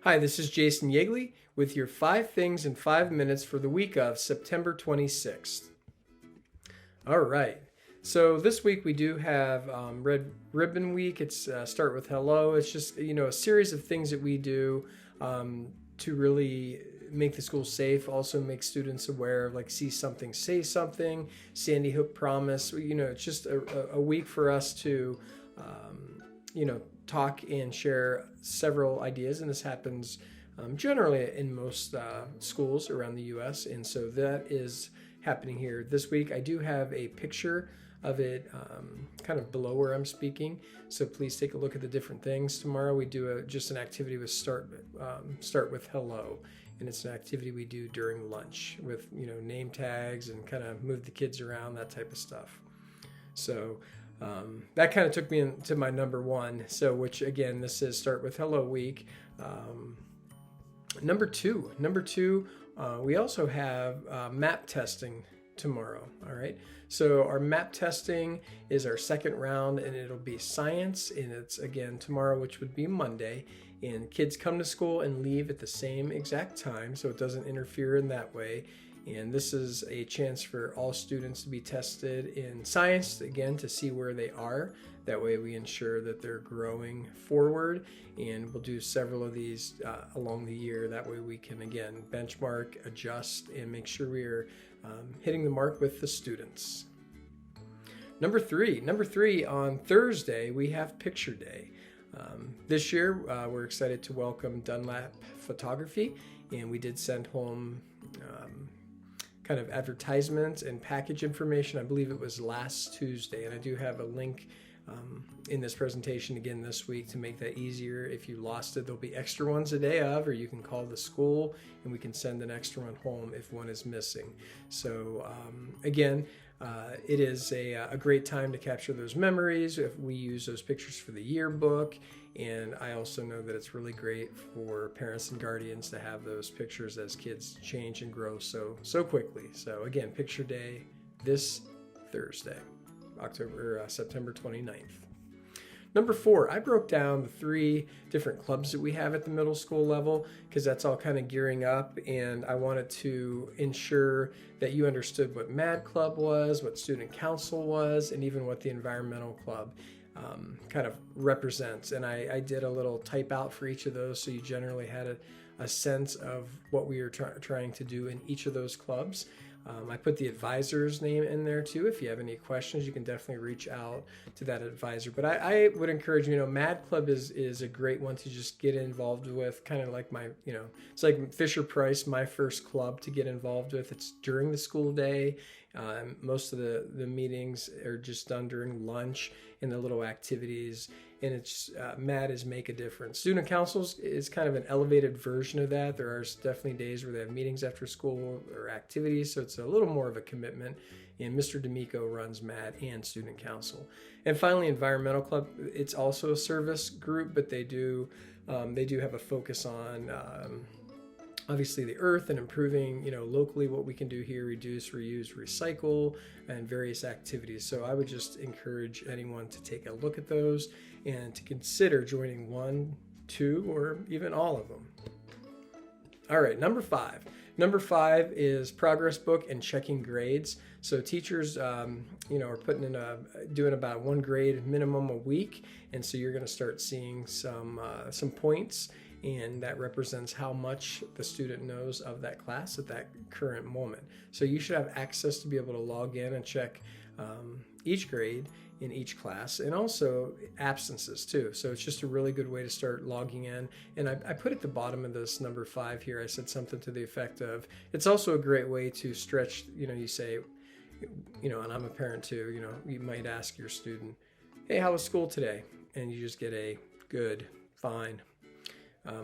Hi, this is Jason Yeagley with your 5 things in 5 minutes for the week of September 26th. All right. So this week we do have Red Ribbon Week. It's start with hello. It's just a series of things that we do to really make the school safe. Also make students aware of see something, say something. Sandy Hook Promise. It's just a week for us to talk and share several ideas, and this happens generally in most schools around the U.S. And so that is happening here this week. I do have a picture of it kind of below where I'm speaking, so please take a look at the different things. Tomorrow we do just an activity with start with hello, and it's an activity we do during lunch with name tags and kind of move the kids around, that type of stuff. So that kind of took me into my number one. So, which again, this is Start with Hello Week. Number two, we also have map testing tomorrow. All right. So our map testing is our second round, and it'll be science, and it's again tomorrow, which would be Monday. And kids come to school and leave at the same exact time, so it doesn't interfere in that way. And this is a chance for all students to be tested in science, again, to see where they are. That way we ensure that they're growing forward, and we'll do several of these along the year. That way we can, again, benchmark, adjust, and make sure we are hitting the mark with the students. Number three, on Thursday, we have Picture Day. This year, we're excited to welcome Dunlap Photography, and we did send home kind of advertisements and package information. I believe it was last Tuesday, and I do have a link in this presentation again this week to make that easier. If you lost it, there'll be extra ones a day of, or you can call the school and we can send an extra one home if one is missing. So again, it is a great time to capture those memories if we use those pictures for the yearbook. And I also know that it's really great for parents and guardians to have those pictures as kids change and grow so quickly. So again, Picture Day this Thursday, September 29th. Number 4, I broke down the 3 different clubs that we have at the middle school level, because that's all kind of gearing up, and I wanted to ensure that you understood what Mad Club was, what Student Council was, and even what the Environmental Club kind of represents. And I did a little type out for each of those, so you generally had a sense of what we were trying to do in each of those clubs. I put the advisor's name in there too. If you have any questions, you can definitely reach out to that advisor. But I would encourage, Mad Club is a great one to just get involved with, kind of like it's like Fisher Price, my first club to get involved with. It's during the school day. Most of the meetings are just done during lunch and the little activities. And it's MAD is Make a Difference. Student Councils is kind of an elevated version of that. There are definitely days where they have meetings after school or activities, so it's a little more of a commitment. And Mr. D'Amico runs MAD and Student Council. And finally, Environmental Club. It's also a service group, but they do have a focus on obviously the earth and improving, locally what we can do here, reduce, reuse, recycle, and various activities. So I would just encourage anyone to take a look at those and to consider joining 1, 2, or even all of them. All right, number 5. Number 5 is progress book and checking grades. So teachers, are doing about 1 grade minimum a week, and so you're going to start seeing some points, and that represents how much the student knows of that class at that current moment. So you should have access to be able to log in and check each grade in each class, and also absences too. So it's just a really good way to start logging in. And I put at the bottom of this number 5 here, I said something to the effect of, it's also a great way to stretch, you say, and I'm a parent too, you might ask your student, hey, how was school today? And you just get a good, fine.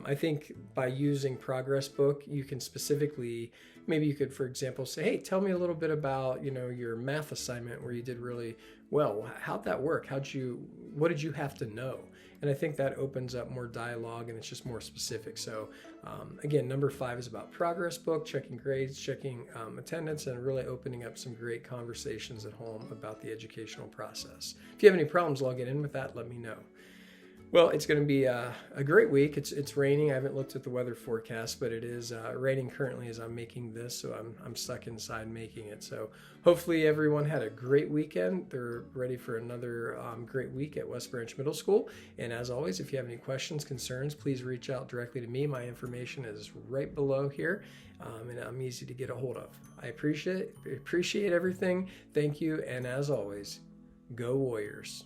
I think by using progress book, you can specifically, maybe you could, for example, say, hey, tell me a little bit about, your math assignment where you did really well. How'd that work? What did you have to know? And I think that opens up more dialogue, and it's just more specific. So again, number 5 is about progress book, checking grades, checking attendance, and really opening up some great conversations at home about the educational process. If you have any problems logging in with that, let me know. Well, it's going to be a great week. It's raining. I haven't looked at the weather forecast, but it is raining currently as I'm making this, so I'm stuck inside making it. So hopefully everyone had a great weekend. They're ready for another great week at West Branch Middle School. And as always, if you have any questions, concerns, please reach out directly to me. My information is right below here, and I'm easy to get a hold of. I appreciate everything. Thank you, and as always, go Warriors.